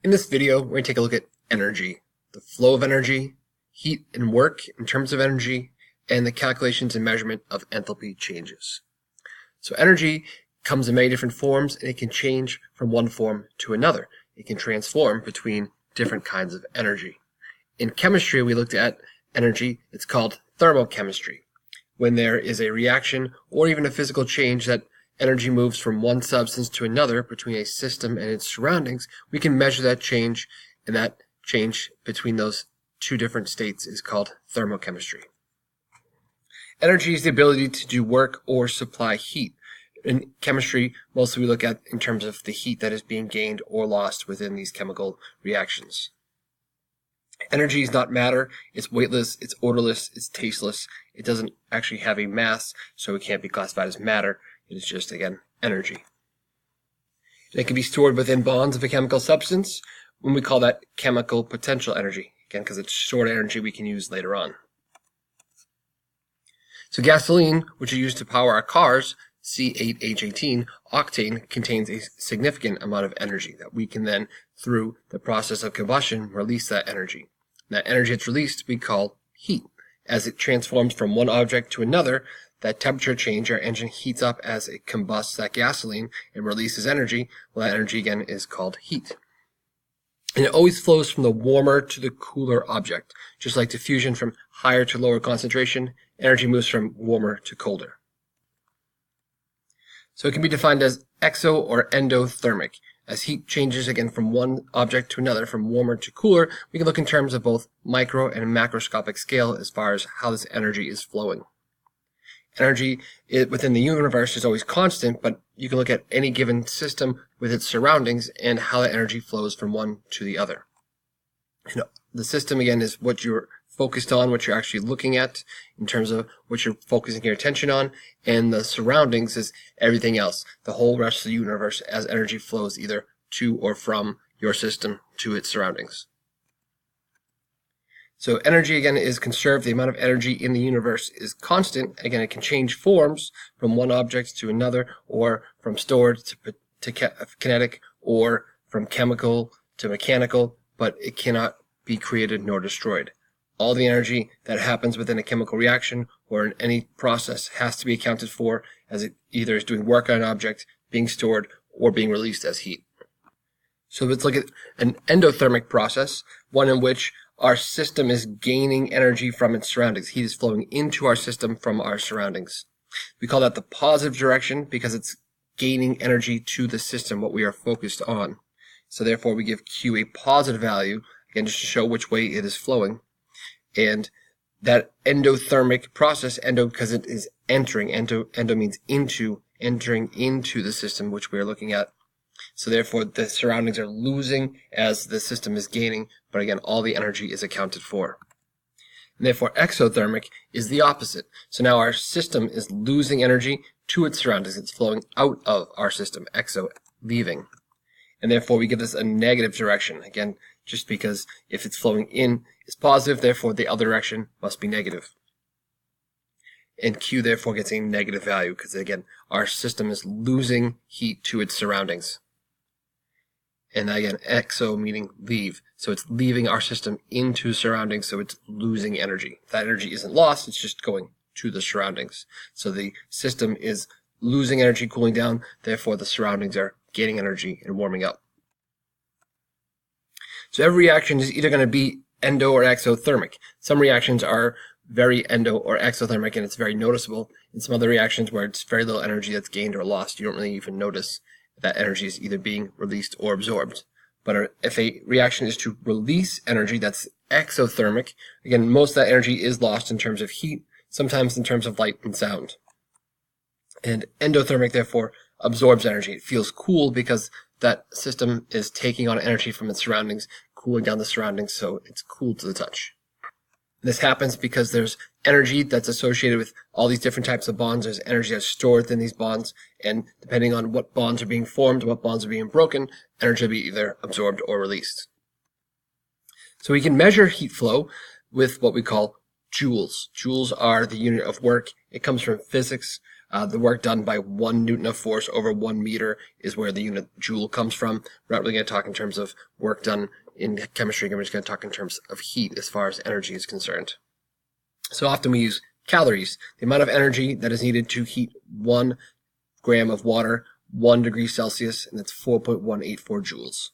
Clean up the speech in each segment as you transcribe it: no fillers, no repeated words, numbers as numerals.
In this video, we're going to take a look at energy, the flow of energy, heat and work in terms of energy, and the calculations and measurement of enthalpy changes. So energy comes in many different forms, and it can change from one form to another. It can transform between different kinds of energy. In chemistry, we looked at energy. It's called thermochemistry. When there is a reaction or even a physical change that energy moves from one substance to another between a system and its surroundings, we can measure that change, and that change between those two different states is called thermochemistry. Energy is the ability to do work or supply heat. In chemistry, mostly we look at in terms of the heat that is being gained or lost within these chemical reactions. Energy is not matter. It's weightless, it's odorless, it's tasteless. It doesn't actually have a mass, so it can't be classified as matter. It is just, again, energy. And it can be stored within bonds of a chemical substance, when we call that chemical potential energy, again, because it's stored energy we can use later on. So gasoline, which is used to power our cars, C8H18, octane, contains a significant amount of energy that we can then, through the process of combustion, release that energy. And that energy that's released we call heat. As it transforms from one object to another, that temperature change, our engine heats up as it combusts that gasoline and releases energy. Well, that energy again is called heat. And it always flows from the warmer to the cooler object. Just like diffusion from higher to lower concentration, energy moves from warmer to colder. So it can be defined as exo or endothermic. As heat changes again from one object to another, from warmer to cooler, we can look in terms of both micro and macroscopic scale as far as how this energy is flowing. Energy within the universe is always constant, but you can look at any given system with its surroundings and how that energy flows from one to the other. The system, again, is what you're focused on, what you're actually looking at in terms of what you're focusing your attention on, and the surroundings is everything else, the whole rest of the universe, as energy flows either to or from your system to its surroundings. So energy, again, is conserved. The amount of energy in the universe is constant. Again, it can change forms from one object to another, or from stored to kinetic, or from chemical to mechanical, but it cannot be created nor destroyed. All the energy that happens within a chemical reaction or in any process has to be accounted for, as it either is doing work on an object, being stored, or being released as heat. So let's look at an endothermic process, one in which our system is gaining energy from its surroundings. Heat is flowing into our system from our surroundings. We call that the positive direction because it's gaining energy to the system, what we are focused on. So therefore we give Q a positive value, again, just to show which way it is flowing. And that endothermic process, endo because it is entering, endo means into, entering into the system which we are looking at. So therefore the surroundings are losing as the system is gaining, but again, all the energy is accounted for. And therefore exothermic is the opposite. So now our system is losing energy to its surroundings. It's flowing out of our system, exo, leaving. And therefore we give this a negative direction. Again, just because if it's flowing in is positive, therefore the other direction must be negative. And Q therefore gets a negative value because, again, our system is losing heat to its surroundings. And again, exo meaning leave. So it's leaving our system into surroundings, so it's losing energy. That energy isn't lost, it's just going to the surroundings. So the system is losing energy, cooling down, therefore the surroundings are gaining energy and warming up. So every reaction is either going to be endo or exothermic. Some reactions are very endo or exothermic, and it's very noticeable. In some other reactions where it's very little energy that's gained or lost, you don't really even notice that energy is either being released or absorbed. But if a reaction is to release energy, that's exothermic. Again, most of that energy is lost in terms of heat, sometimes in terms of light and sound. And endothermic, therefore, absorbs energy. It feels cool because that system is taking on energy from its surroundings, cooling down the surroundings, so it's cool to the touch. This happens because there's energy that's associated with all these different types of bonds. There's energy that's stored within these bonds, and depending on what bonds are being formed, what bonds are being broken, energy will be either absorbed or released. So we can measure heat flow with what we call joules. Joules are the unit of work. It comes from physics. The work done by 1 Newton of force over 1 meter is where the unit joule comes from. We're not really going to talk in terms of work done in chemistry. We're just going to talk in terms of heat as far as energy is concerned. So often we use calories, the amount of energy that is needed to heat 1 gram of water 1 degree Celsius, and that's 4.184 joules.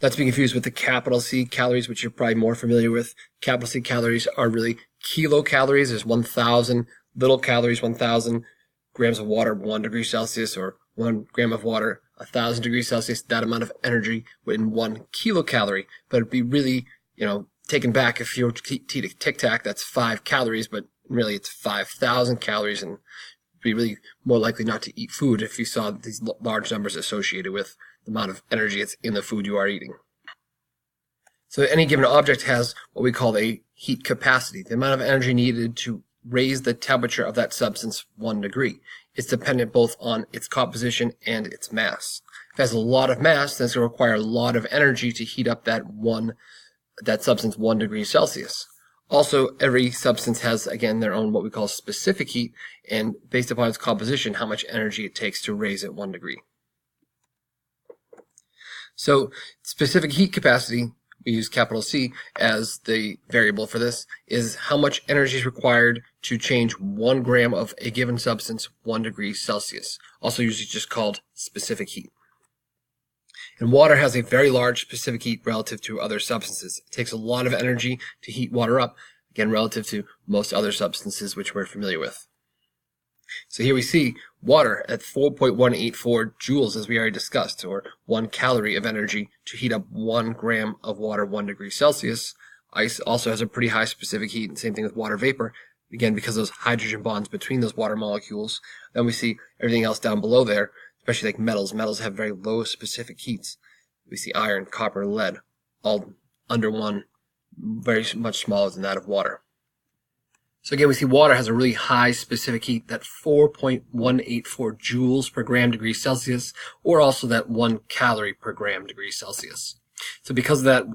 Not to be confused with the capital C calories, which you're probably more familiar with. Capital C calories are really kilocalories. There's 1,000 little calories, 1,000 grams of water, 1 degree Celsius, or 1 gram of water, 1,000 degrees Celsius, that amount of energy in 1 kilocalorie. But it'd be really, taken back if you were to eat a Tic Tac, that's 5 calories, but really it's 5,000 calories, and be really more likely not to eat food if you saw these large numbers associated with the amount of energy that's in the food you are eating. So any given object has what we call a heat capacity, the amount of energy needed to raise the temperature of that substance 1 degree. It's dependent both on its composition and its mass. If it has a lot of mass, then it's going to require a lot of energy to heat up that substance 1 degree Celsius. Also, every substance has, again, their own what we call specific heat, and based upon its composition, how much energy it takes to raise it 1 degree. So, specific heat capacity, we use capital C as the variable for this, is how much energy is required to change 1 gram of a given substance 1 degree Celsius, also usually just called specific heat. And water has a very large specific heat relative to other substances. It takes a lot of energy to heat water up, again, relative to most other substances which we're familiar with. So here we see water at 4.184 joules, as we already discussed, or 1 calorie of energy to heat up 1 gram of water 1 degree Celsius. Ice also has a pretty high specific heat, and same thing with water vapor, again, because of those hydrogen bonds between those water molecules. Then we see everything else down below there, especially like metals. Metals have very low specific heats. We see iron, copper, lead, all under 1, very much smaller than that of water. So again, we see water has a really high specific heat, that 4.184 joules per gram degree Celsius, or also that 1 calorie per gram degree Celsius. So because of that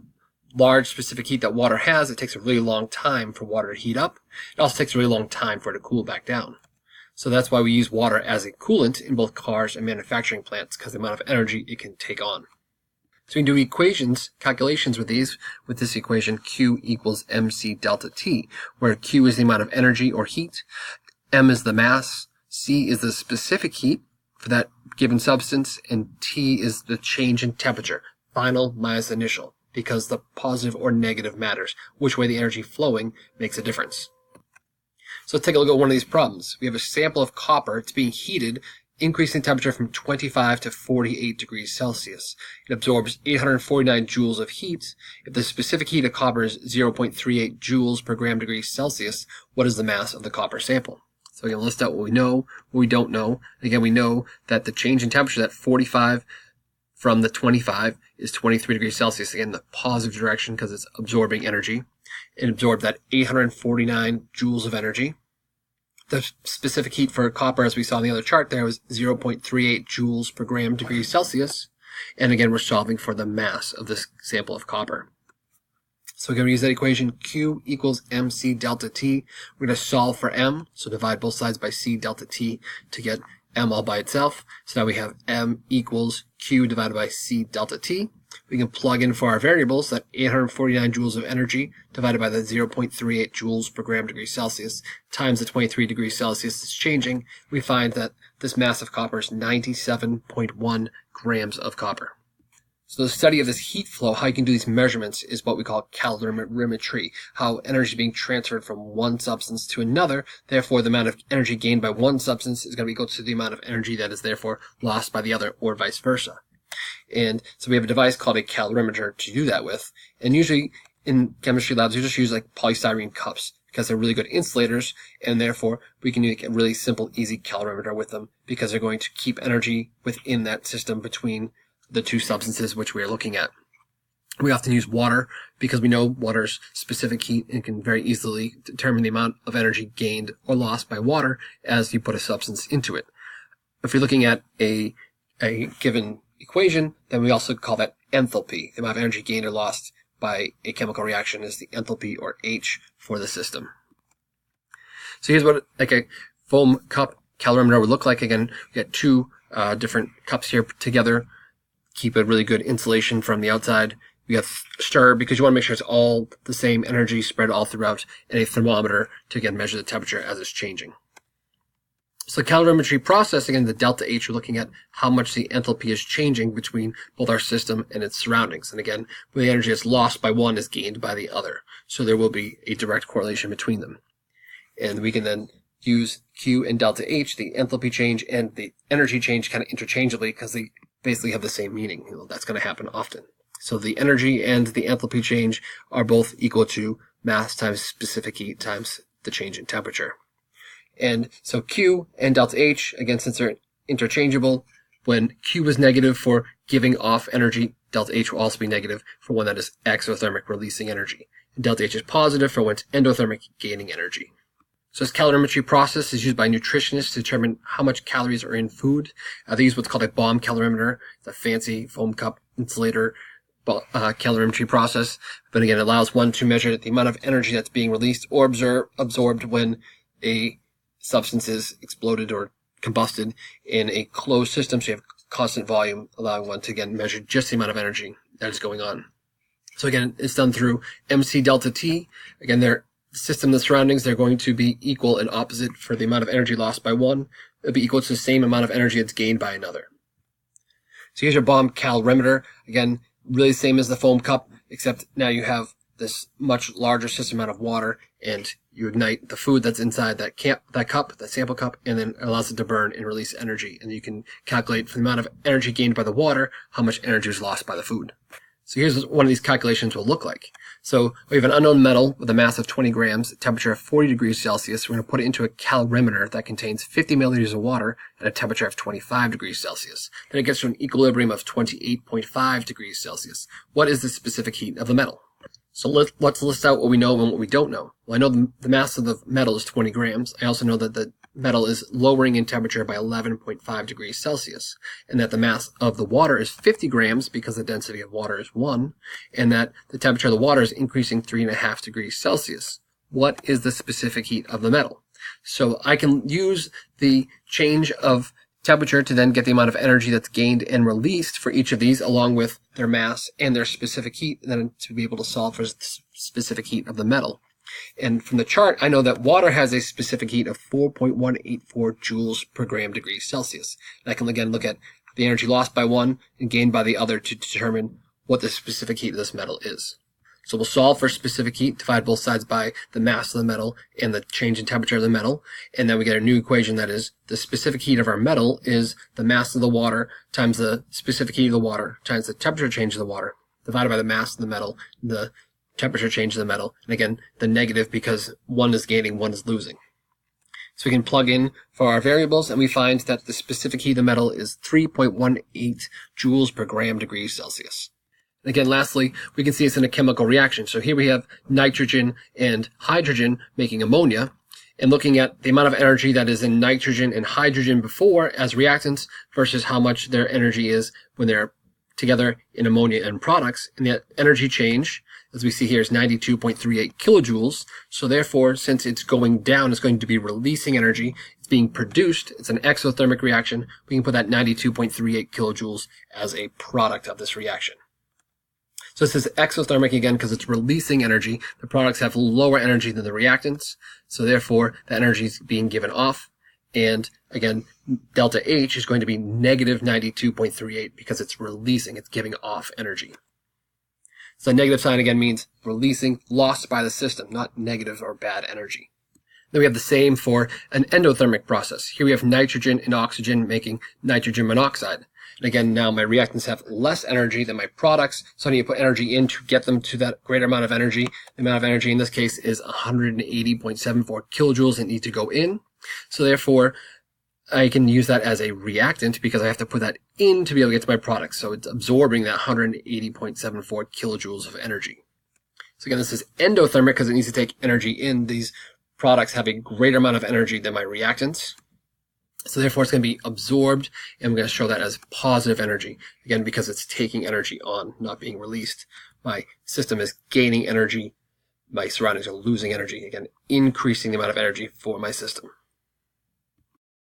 large specific heat that water has, it takes a really long time for water to heat up. It also takes a really long time for it to cool back down. So that's why we use water as a coolant in both cars and manufacturing plants, because of the amount of energy it can take on. So we can do calculations with this equation, Q equals mc delta T, where Q is the amount of energy or heat, M is the mass, C is the specific heat for that given substance, and T is the change in temperature, final minus initial, because the positive or negative matters. Which way the energy flowing makes a difference. So let's take a look at one of these problems. We have a sample of copper. It's being heated, increasing temperature from 25 to 48 degrees Celsius. It absorbs 849 joules of heat. If the specific heat of copper is 0.38 joules per gram degree Celsius, what is the mass of the copper sample? So again, list out what we know, what we don't know. Again, we know that the change in temperature, that 45 from the 25 is 23 degrees Celsius. Again, the positive direction because it's absorbing energy. It absorbed that 849 joules of energy. The specific heat for copper, as we saw in the other chart there, was 0.38 joules per gram degree Celsius. And again, we're solving for the mass of this sample of copper. So we're going to use that equation, Q equals mc delta T. We're going to solve for M, so divide both sides by C delta T to get M all by itself. So now we have M equals Q divided by C delta T. We can plug in for our variables that 849 joules of energy divided by the 0.38 joules per gram degree Celsius times the 23 degrees Celsius is changing. We find that this mass of copper is 97.1 grams of copper. So the study of this heat flow, how you can do these measurements, is what we call calorimetry, how energy is being transferred from one substance to another. Therefore, the amount of energy gained by one substance is going to be equal to the amount of energy that is therefore lost by the other, or vice versa. And so we have a device called a calorimeter to do that with. And usually in chemistry labs, we just use like polystyrene cups because they're really good insulators, and therefore we can make a really simple, easy calorimeter with them because they're going to keep energy within that system between the two substances which we are looking at. We often use water because we know water's specific heat and can very easily determine the amount of energy gained or lost by water as you put a substance into it. If you're looking at a given equation, then we also call that enthalpy. The amount of energy gained or lost by a chemical reaction is the enthalpy, or H, for the system. So here's what foam cup calorimeter would look like. Again, we got two different cups here together. Keep a really good insulation from the outside. We got stir because you want to make sure it's all the same energy spread all throughout, and a thermometer to again measure the temperature as it's changing. So the calorimetry process, again, the delta H, we're looking at how much the enthalpy is changing between both our system and its surroundings. And again, when the energy is lost by one is gained by the other. So there will be a direct correlation between them. And we can then use Q and delta H, the enthalpy change and the energy change, kind of interchangeably because they basically have the same meaning. That's going to happen often. So the energy and the enthalpy change are both equal to mass times specific heat times the change in temperature. And so Q and delta H, again, since they're interchangeable, when Q is negative for giving off energy, delta H will also be negative for when that is exothermic, releasing energy. And delta H is positive for when it's endothermic, gaining energy. So this calorimetry process is used by nutritionists to determine how much calories are in food. They use what's called a bomb calorimeter. It's a fancy foam cup insulator calorimetry process. But again, it allows one to measure the amount of energy that's being released or absorbed when a substance is exploded or combusted in a closed system. So you have constant volume, allowing one to again measure just the amount of energy that is going on. So again, it's done through MC delta T. Again, their system, the surroundings, they're going to be equal and opposite. For the amount of energy lost by one, it'll be equal to the same amount of energy that's gained by another. So here's your bomb calorimeter. Again, really the same as the foam cup, except now you have this much larger system amount of water, and you ignite the food that's inside that cup, that sample cup, and then it allows it to burn and release energy. And you can calculate for the amount of energy gained by the water, how much energy is lost by the food. So here's what one of these calculations will look like. So we have an unknown metal with a mass of 20 grams, a temperature of 40 degrees Celsius. We're going to put it into a calorimeter that contains 50 milliliters of water at a temperature of 25 degrees Celsius. Then it gets to an equilibrium of 28.5 degrees Celsius. What is the specific heat of the metal? So let's list out what we know and what we don't know. Well, I know the mass of the metal is 20 grams. I also know that the metal is lowering in temperature by 11.5 degrees Celsius, and that the mass of the water is 50 grams because the density of water is 1, and that the temperature of the water is increasing 3.5 degrees Celsius. What is the specific heat of the metal? So I can use the change of temperature to then get the amount of energy that's gained and released for each of these, along with their mass and their specific heat, and then to be able to solve for the specific heat of the metal. And from the chart, I know that water has a specific heat of 4.184 joules per gram degree Celsius. And I can again look at the energy lost by one and gained by the other to determine what the specific heat of this metal is. So we'll solve for specific heat, divide both sides by the mass of the metal and the change in temperature of the metal, and then we get a new equation that is the specific heat of our metal is the mass of the water times the specific heat of the water times the temperature change of the water, divided by the mass of the metal, the temperature change of the metal, and again, the negative because one is gaining, one is losing. So we can plug in for our variables, and we find that the specific heat of the metal is 3.18 joules per gram degree Celsius. Again, lastly, we can see it's in a chemical reaction. So here we have nitrogen and hydrogen making ammonia, and looking at the amount of energy that is in nitrogen and hydrogen before as reactants versus how much their energy is when they're together in ammonia and products. And the energy change, as we see here, is 92.38 kilojoules. So therefore, since it's going down, it's going to be releasing energy. It's being produced. It's an exothermic reaction. We can put that 92.38 kilojoules as a product of this reaction. So this is exothermic again because it's releasing energy. The products have lower energy than the reactants. So therefore, the energy is being given off. And again, delta H is going to be negative 92.38 because it's releasing, it's giving off energy. So the negative sign again means releasing, lost by the system, not negative or bad energy. Then we have the same for an endothermic process. Here we have nitrogen and oxygen making nitrogen monoxide. And again, now my reactants have less energy than my products, so I need to put energy in to get them to that greater amount of energy. The amount of energy in this case is 180.74 kilojoules that need to go in. So therefore, I can use that as a reactant because I have to put that in to be able to get to my product. So it's absorbing that 180.74 kilojoules of energy. So again, this is endothermic because it needs to take energy in. These products have a greater amount of energy than my reactants. So therefore, it's going to be absorbed, and I'm going to show that as positive energy, again, because it's taking energy on, not being released. My system is gaining energy. My surroundings are losing energy, again, increasing the amount of energy for my system.